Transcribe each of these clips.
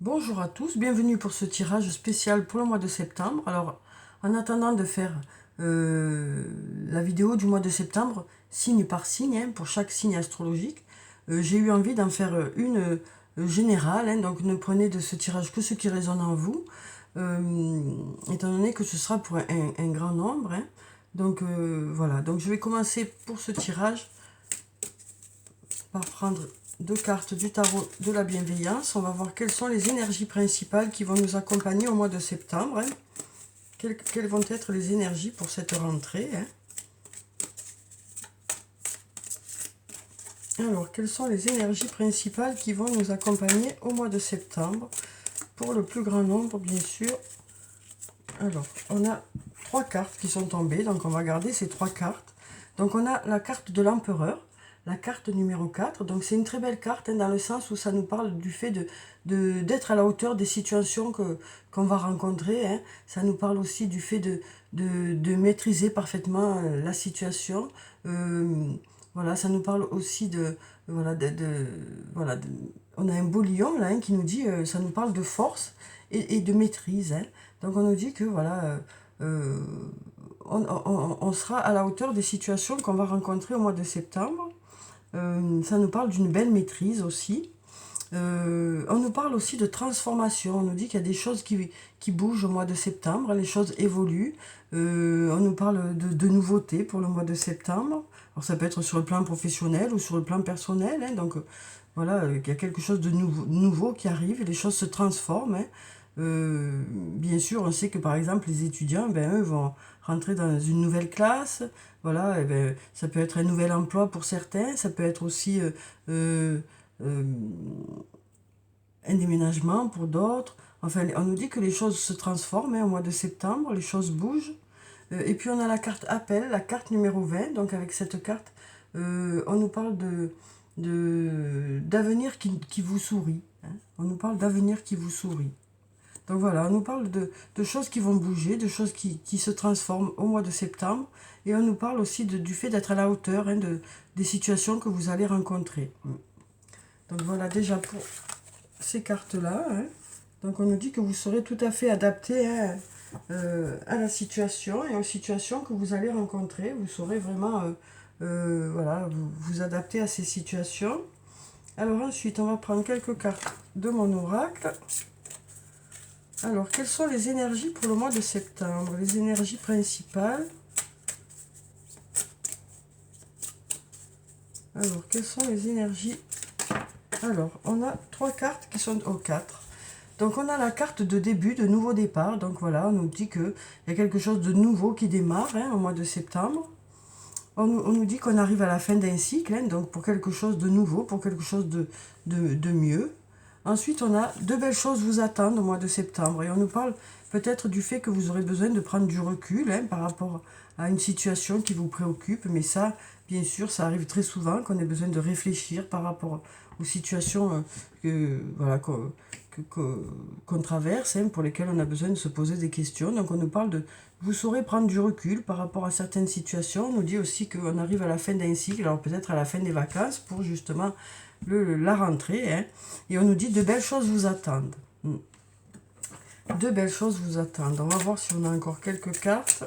Bonjour à tous, bienvenue pour ce tirage spécial pour le mois de septembre. Alors, en attendant de faire la vidéo du mois de septembre, signe par signe, pour chaque signe astrologique, j'ai eu envie d'en faire une générale, donc ne prenez de ce tirage que ce qui résonne en vous, étant donné que ce sera pour un grand nombre. Donc voilà, donc je vais commencer pour ce tirage par prendre deux cartes du tarot de la bienveillance. On va voir quelles sont les énergies principales qui vont nous accompagner au mois de septembre. Quelles vont être les énergies pour cette rentrée. Alors, quelles sont les énergies principales qui vont nous accompagner au mois de septembre pour le plus grand nombre, bien sûr. Alors, on a trois cartes qui sont tombées, donc on va garder ces trois cartes. Donc, on a la carte de l'empereur, la carte numéro 4. Donc, c'est une très belle carte, dans le sens où ça nous parle du fait d'être à la hauteur des situations qu'on va rencontrer. Ça nous parle aussi du fait de maîtriser parfaitement la situation. Voilà, ça nous parle aussi voilà, voilà, on a un beau lion là, qui nous dit, ça nous parle de force et de maîtrise. Donc on nous dit que voilà, euh, on sera à la hauteur des situations qu'on va rencontrer au mois de septembre. Ça nous parle d'une belle maîtrise aussi. On nous parle aussi de transformation. On nous dit qu'il y a des choses qui bougent au mois de septembre, les choses évoluent. On nous parle de nouveautés pour le mois de septembre. Alors ça peut être sur le plan professionnel ou sur le plan personnel. Donc voilà, il y a quelque chose de nouveau qui arrive et les choses se transforment. Bien sûr, on sait que par exemple les étudiants, eux vont rentrer dans une nouvelle classe. Voilà, et ça peut être un nouvel emploi pour certains, ça peut être aussi euh, euh, un déménagement pour d'autres. Enfin, on nous dit que les choses se transforment au mois de septembre, les choses bougent. Et puis on a la carte appel, la carte numéro 20. Donc avec cette carte, on nous parle d'avenir qui vous sourit. On nous parle d'avenir qui vous sourit. Donc voilà, on nous parle de choses qui vont bouger, de choses qui se transforment au mois de septembre. Et on nous parle aussi du fait d'être à la hauteur des situations que vous allez rencontrer. Donc voilà déjà pour ces cartes-là. Donc on nous dit que vous serez tout à fait adapté à la situation et aux situations que vous allez rencontrer. Vous saurez vraiment voilà, vous adapter à ces situations. Alors ensuite, on va prendre quelques cartes de mon oracle. Alors, quelles sont les énergies pour le mois de septembre? Les énergies principales. Alors, quelles sont les énergies? Alors, on a trois cartes qui sont... quatre. Donc, on a la carte de début, de nouveau départ. Donc, voilà, on nous dit qu'il y a quelque chose de nouveau qui démarre au mois de septembre. On nous dit qu'on arrive à la fin d'un cycle, donc pour quelque chose de nouveau, pour quelque chose de mieux. Ensuite, on a de belles choses vous attendent au mois de septembre. Et on nous parle peut-être du fait que vous aurez besoin de prendre du recul par rapport à une situation qui vous préoccupe. Mais ça, bien sûr, ça arrive très souvent qu'on ait besoin de réfléchir par rapport aux situations voilà, qu'on traverse, pour lesquelles on a besoin de se poser des questions. Donc on nous parle de... Vous saurez prendre du recul par rapport à certaines situations. On nous dit aussi qu'on arrive à la fin d'un cycle, alors peut-être à la fin des vacances, pour justement la rentrée. Et on nous dit de belles choses vous attendent. De belles choses vous attendent. On va voir si on a encore quelques cartes.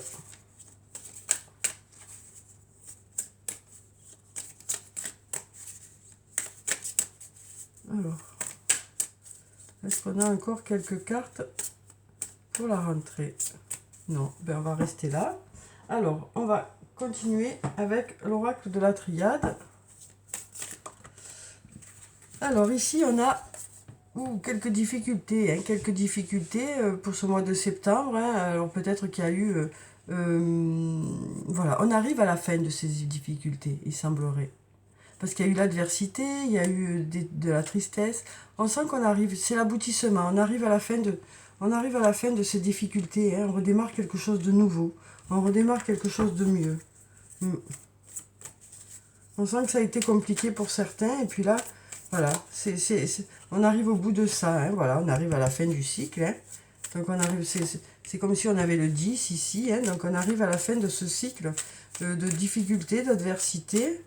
Alors, est-ce qu'on a encore quelques cartes pour la rentrée? Non, on va rester là. Alors, on va continuer avec l'oracle de la triade. Alors ici, on a quelques difficultés, pour ce mois de septembre. Alors peut-être qu'il y a eu... voilà, on arrive à la fin de ces difficultés, il semblerait. Parce qu'il y a eu l'adversité, il y a eu de la tristesse. On sent qu'on arrive, c'est l'aboutissement. On arrive à la fin de ces difficultés. On redémarre quelque chose de nouveau. On redémarre quelque chose de mieux. On sent que ça a été compliqué pour certains. Et puis là, voilà, on arrive au bout de ça. Voilà, on arrive à la fin du cycle. Donc on arrive, c'est comme si on avait le 10 ici. Donc on arrive à la fin de ce cycle de difficultés, d'adversité.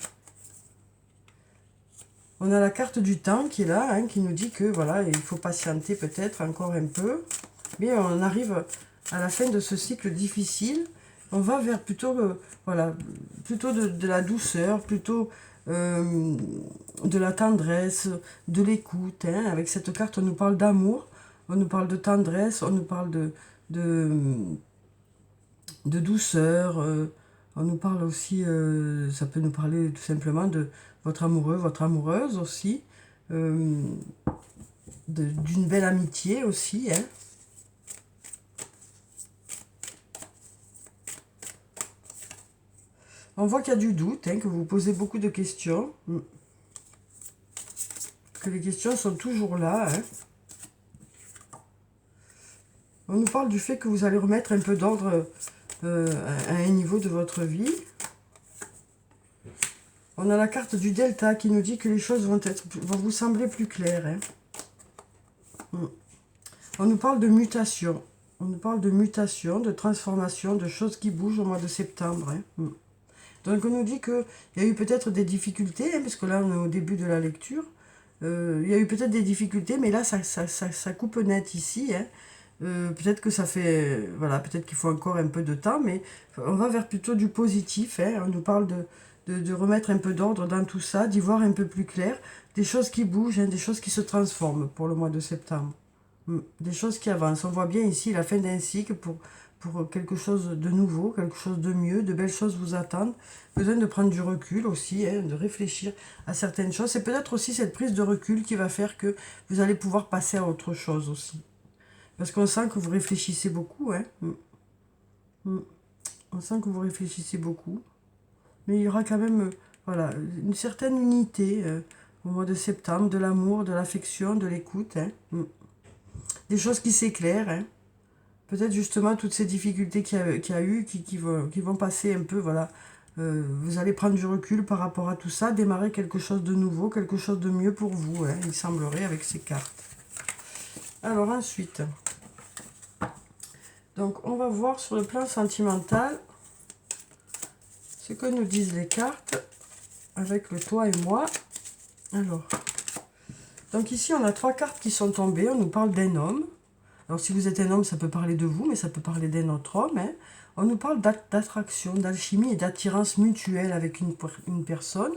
On a la carte du temps qui est là, hein, qui nous dit que voilà, il faut patienter peut-être encore un peu. Mais on arrive à la fin de ce cycle difficile. On va vers plutôt, voilà, plutôt de la douceur, plutôt de la tendresse, de l'écoute. Hein. Avec cette carte, on nous parle d'amour, on nous parle de tendresse, on nous parle de douceur. On nous parle aussi, ça peut nous parler tout simplement de votre amoureux, votre amoureuse aussi, d'une belle amitié aussi. Hein. On voit qu'il y a du doute, hein, que vous posez beaucoup de questions, que les questions sont toujours là. Hein. On nous parle du fait que vous allez remettre un peu d'ordre à un niveau de votre vie. On a la carte du delta qui nous dit que les choses vont vous sembler plus claires. Hein. On nous parle de mutation. On nous parle de mutation, de transformation, de choses qui bougent au mois de septembre. Hein. Donc on nous dit qu'il y a eu peut-être des difficultés, hein, parce que là on est au début de la lecture. Il y a eu peut-être des difficultés, mais là ça coupe net ici. Hein. Peut-être que ça fait... Voilà, peut-être qu'il faut encore un peu de temps, mais on va vers plutôt du positif. Hein. On nous parle de remettre un peu d'ordre dans tout ça, d'y voir un peu plus clair. Des choses qui bougent, hein, des choses qui se transforment pour le mois de septembre. Des choses qui avancent. On voit bien ici la fin d'un cycle pour quelque chose de nouveau, quelque chose de mieux, de belles choses vous attendent. Besoin de prendre du recul aussi, hein, de réfléchir à certaines choses. C'est peut-être aussi cette prise de recul qui va faire que vous allez pouvoir passer à autre chose aussi. Parce qu'on sent que vous réfléchissez beaucoup. Hein. On sent que vous réfléchissez beaucoup. Mais il y aura quand même voilà, une certaine unité au mois de septembre, de l'amour, de l'affection, de l'écoute. Hein. Des choses qui s'éclairent. Hein. Peut-être justement toutes ces difficultés qu'il y a eu, qui vont passer un peu, voilà. Vous allez prendre du recul par rapport à tout ça, démarrer quelque chose de nouveau, quelque chose de mieux pour vous, hein, il semblerait, avec ces cartes. Alors ensuite, donc on va voir sur le plan sentimental ce que nous disent les cartes avec le toi et moi. Alors, donc ici on a 3 cartes qui sont tombées, on nous parle d'un homme. Alors si vous êtes un homme, ça peut parler de vous, mais ça peut parler d'un autre homme. Hein. On nous parle d'attraction, d'alchimie et d'attirance mutuelle avec une personne.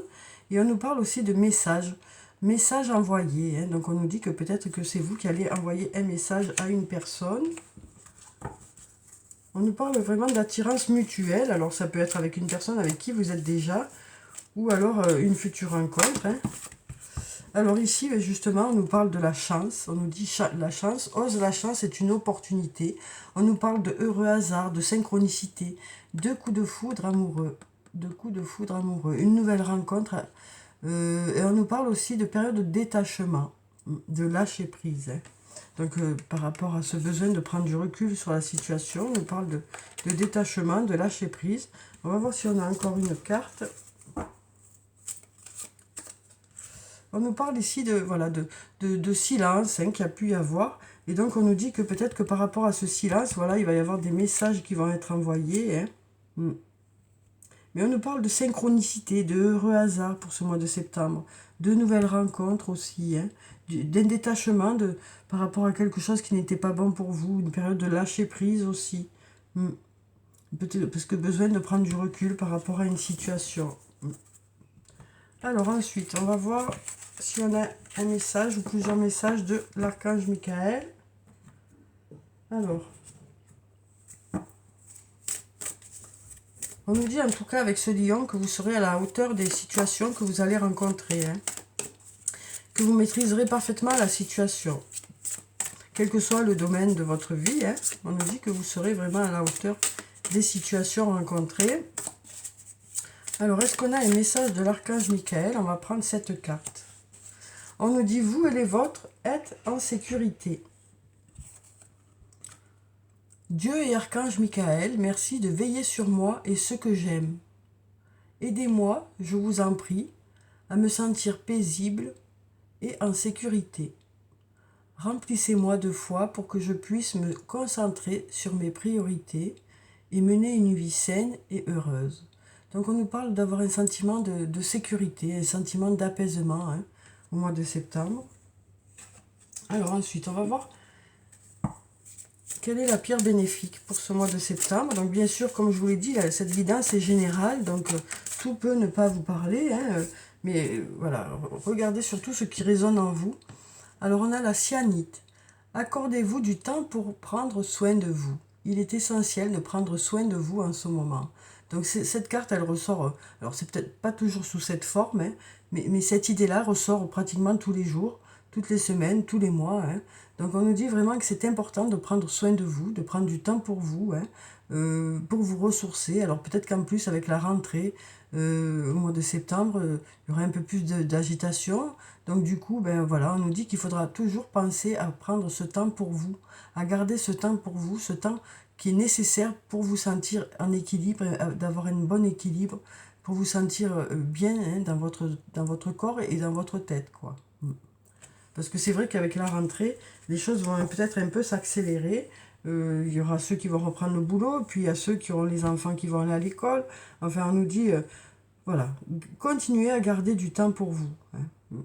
Et on nous parle aussi de messages envoyés. Hein. Donc on nous dit que peut-être que c'est vous qui allez envoyer un message à une personne. On nous parle vraiment d'attirance mutuelle. Alors ça peut être avec une personne avec qui vous êtes déjà, ou alors une future rencontre. Hein. Alors ici, justement, on nous parle de la chance. On nous dit la chance, ose la chance est une opportunité. On nous parle de heureux hasard, de synchronicité, de coups de foudre amoureux. Une nouvelle rencontre. Et on nous parle aussi de période de détachement, de lâcher prise. Hein. Donc par rapport à ce besoin de prendre du recul sur la situation, on nous parle de détachement, de lâcher prise. On va voir si on a encore une carte. On nous parle ici de silence hein, qu'il y a pu y avoir. Et donc on nous dit que peut-être que par rapport à ce silence, voilà, il va y avoir des messages qui vont être envoyés. Hein. Mais on nous parle de synchronicité, de heureux hasard pour ce mois de septembre. De nouvelles rencontres aussi. Hein, d'un détachement par rapport à quelque chose qui n'était pas bon pour vous. Une période de lâcher prise aussi. Peut-être parce que besoin de prendre du recul par rapport à une situation. Alors ensuite, on va voir si on a un message ou plusieurs messages de l'archange Michael. Alors, on nous dit en tout cas avec ce lion que vous serez à la hauteur des situations que vous allez rencontrer. Hein, que vous maîtriserez parfaitement la situation. Quel que soit le domaine de votre vie, hein, on nous dit que vous serez vraiment à la hauteur des situations rencontrées. Alors, est-ce qu'on a un message de l'archange Michael? On va prendre cette carte. On nous dit, vous et les vôtres êtes en sécurité. Dieu et archange Michael, merci de veiller sur moi et ceux que j'aime. Aidez-moi, je vous en prie, à me sentir paisible et en sécurité. Remplissez-moi de foi pour que je puisse me concentrer sur mes priorités et mener une vie saine et heureuse. Donc on nous parle d'avoir un sentiment de sécurité, un sentiment d'apaisement. Hein. au mois de septembre. Alors ensuite, on va voir quelle est la pierre bénéfique pour ce mois de septembre. Donc bien sûr, comme je vous l'ai dit, cette guidance est générale, donc tout peut ne pas vous parler, hein, mais voilà, regardez surtout ce qui résonne en vous. Alors on a la cyanite. Accordez-vous du temps pour prendre soin de vous. Il est essentiel de prendre soin de vous en ce moment. Donc cette carte, elle ressort, alors c'est peut-être pas toujours sous cette forme, hein, mais cette idée-là ressort pratiquement tous les jours, toutes les semaines, tous les mois. Hein. Donc on nous dit vraiment que c'est important de prendre soin de vous, de prendre du temps pour vous, hein, pour vous ressourcer. Alors peut-être qu'en plus avec la rentrée, au mois de septembre, il y aura un peu plus d'agitation. Donc du coup, ben voilà, on nous dit qu'il faudra toujours penser à prendre ce temps pour vous, à garder ce temps pour vous, ce temps qui est nécessaire pour vous sentir en équilibre, d'avoir un bon équilibre, pour vous sentir bien, hein, dans votre corps et dans votre tête, quoi. Parce que c'est vrai qu'avec la rentrée, les choses vont peut-être un peu s'accélérer. Il y aura ceux qui vont reprendre le boulot, puis il y a ceux qui auront les enfants qui vont aller à l'école. Enfin, on nous dit, voilà, continuez à garder du temps pour vous. Hein.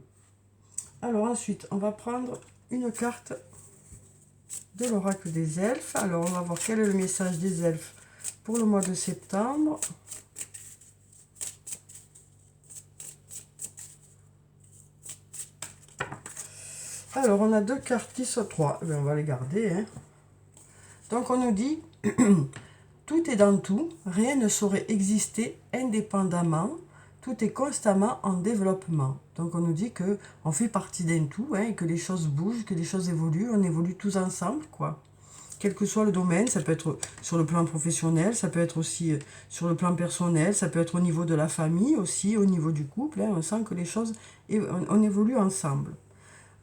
Alors ensuite, on va prendre une carte de l'oracle des elfes. Alors, on va voir quel est le message des elfes pour le mois de septembre. Alors, on a deux cartes qui sont trois. Eh bien, on va les garder. Hein. Donc, on nous dit, tout est dans tout, rien ne saurait exister indépendamment, tout est constamment en développement. Donc, on nous dit que on fait partie d'un tout, hein, et que les choses bougent, que les choses évoluent, on évolue tous ensemble, quoi. Quel que soit le domaine, ça peut être sur le plan professionnel, ça peut être aussi sur le plan personnel, ça peut être au niveau de la famille aussi, au niveau du couple, hein, on sent que les choses, on évolue ensemble.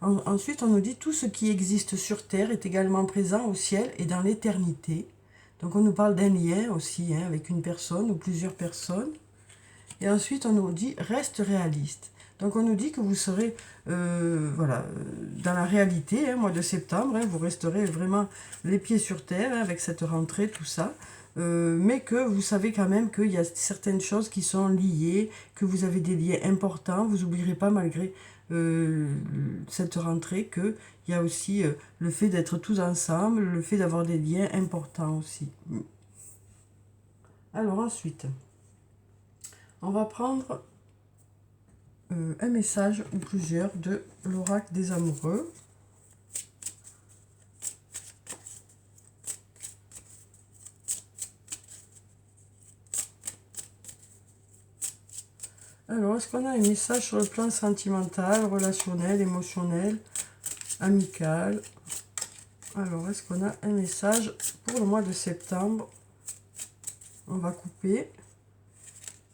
Ensuite, on nous dit tout ce qui existe sur Terre est également présent au ciel et dans l'éternité. Donc on nous parle d'un lien aussi, hein, avec une personne ou plusieurs personnes. Et ensuite, on nous dit reste réaliste. Donc on nous dit que vous serez voilà, dans la réalité, hein, mois de septembre, hein, vous resterez vraiment les pieds sur terre, hein, avec cette rentrée, tout ça. Mais que vous savez quand même qu'il y a certaines choses qui sont liées, que vous avez des liens importants. Vous n'oublierez pas malgré cette rentrée qu'il y a aussi le fait d'être tous ensemble, le fait d'avoir des liens importants aussi. Alors ensuite, on va prendre un message ou plusieurs de l'oracle des amoureux. Alors, est-ce qu'on a un message sur le plan sentimental, relationnel, émotionnel, amical? Alors, est-ce qu'on a un message pour le mois de septembre? On va couper.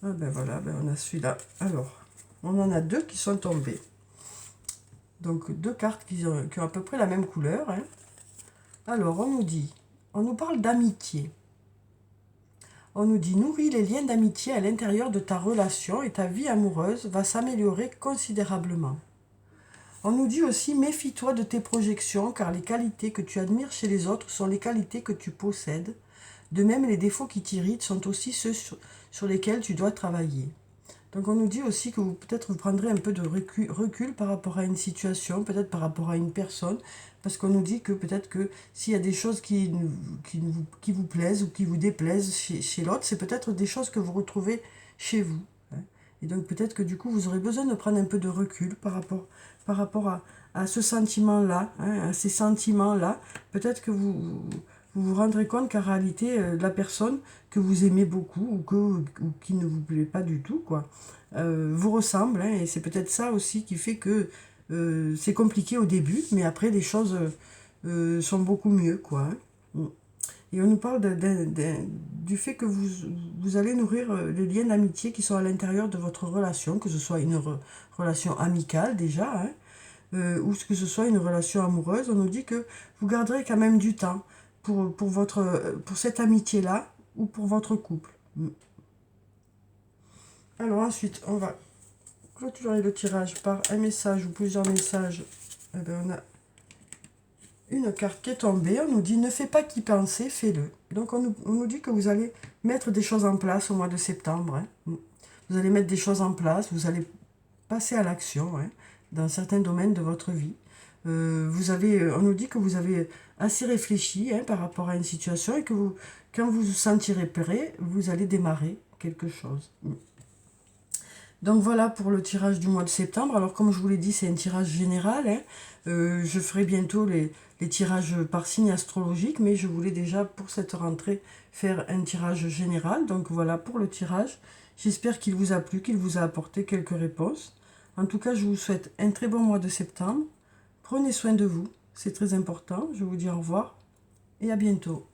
Ah ben voilà, ben on a celui-là. Alors, on en a deux qui sont tombés. Donc, deux cartes qui ont à peu près la même couleur. Hein. Alors, on nous parle d'amitié. On nous dit, nourris les liens d'amitié à l'intérieur de ta relation et ta vie amoureuse va s'améliorer considérablement. On nous dit aussi, méfie-toi de tes projections car les qualités que tu admires chez les autres sont les qualités que tu possèdes. De même, les défauts qui t'irritent sont aussi ceux sur lesquels tu dois travailler. Donc on nous dit aussi que peut-être vous prendrez un peu de recul par rapport à une situation, peut-être par rapport à une personne, parce qu'on nous dit que peut-être que s'il y a des choses qui vous plaisent ou qui vous déplaisent chez l'autre, c'est peut-être des choses que vous retrouvez chez vous. Hein. Et donc peut-être que du coup vous aurez besoin de prendre un peu de recul par rapport à ce sentiment-là, hein, à ces sentiments-là. Peut-être que vous vous rendrez compte qu'en réalité, la personne que vous aimez beaucoup ou qui ne vous plaît pas du tout, quoi, vous ressemble. Hein, et c'est peut-être ça aussi qui fait que c'est compliqué au début, mais après les choses sont beaucoup mieux, quoi. Hein. Et on nous parle du fait que vous allez nourrir les liens d'amitié qui sont à l'intérieur de votre relation, que ce soit une relation amicale déjà, hein, ou que ce soit une relation amoureuse. On nous dit que vous garderez quand même du temps pour cette amitié-là ou pour votre couple. Alors ensuite, on va clôturer le tirage par un message ou plusieurs messages. Eh bien, on a une carte qui est tombée. On nous dit, ne fais pas qu'y penser, fais-le. Donc on nous dit que vous allez mettre des choses en place au mois de septembre. Hein. Vous allez mettre des choses en place, vous allez passer à l'action. Hein. dans certains domaines de votre vie. On nous dit que vous avez assez réfléchi hein, par rapport à une situation et que quand vous vous sentirez prêt, vous allez démarrer quelque chose. Donc voilà pour le tirage du mois de septembre. Alors comme je vous l'ai dit, c'est un tirage général. Hein. Je ferai bientôt les tirages par signe astrologique, mais je voulais déjà pour cette rentrée faire un tirage général. Donc voilà pour le tirage. J'espère qu'il vous a plu, qu'il vous a apporté quelques réponses. En tout cas, je vous souhaite un très bon mois de septembre. Prenez soin de vous, c'est très important. Je vous dis au revoir et à bientôt.